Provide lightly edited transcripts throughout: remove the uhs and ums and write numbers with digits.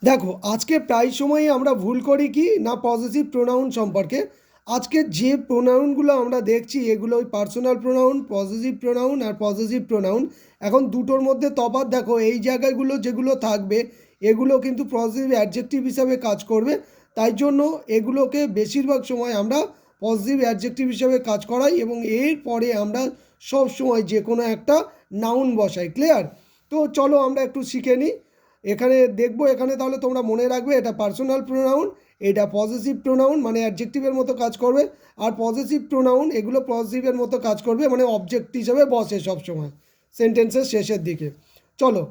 দেখো, আজকে প্রায় সময়ই আমরা ভুল করি কি না পজিটিভ প্রোনাউন সম্পর্কে। আজকে যে প্রোনাউনগুলো আমরা দেখছি এগুলো ওই পার্সোনাল প্রোনাউন, পজিটিভ প্রোনাউন আর পজিটিভ প্রোনাউন। এখন দুটোর মধ্যে তফাৎ দেখো, এই জায়গাগুলো যেগুলো থাকবে এগুলো কিন্তু পজিটিভ অ্যাডজেক্টিভ হিসাবে কাজ করবে। তাই জন্য এগুলোকে বেশিরভাগ সময় আমরা পজিটিভ অ্যাডজেক্টিভ হিসাবে কাজ করাই এবং এর পরে আমরা সব সময় যে কোনো একটা নাউন বসাই। ক্লিয়ার? তো চলো আমরা একটু শিখে নিই। এখানে দেখবো, এখানে তাহলে তোমরা মনে রাখবে এটা পার্সোনাল প্রোনাউন, এটা পজিটিভ প্রোনাউন মানে অ্যাডজেক্টিভের মতো কাজ করবে, আর পজিটিভ প্রোনাউন এগুলো পজিটিভের মতো কাজ করবে মানে অবজেক্ট হিসেবে বসে সবসময় সেন্টেন্সের শেষের দিকে। চলো,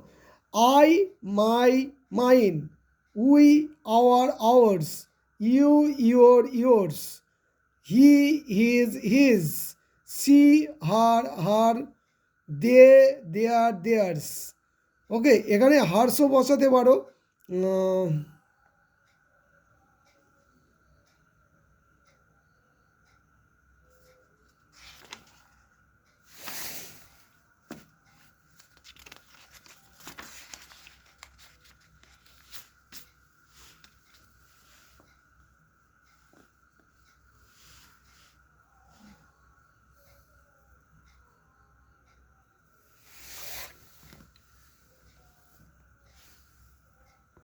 I, my, mine, we, our, ours, you, your, yours, he, his, his, she, her, her, they, their, theirs. Okay, এখানে হার্সও বসাতে পারো।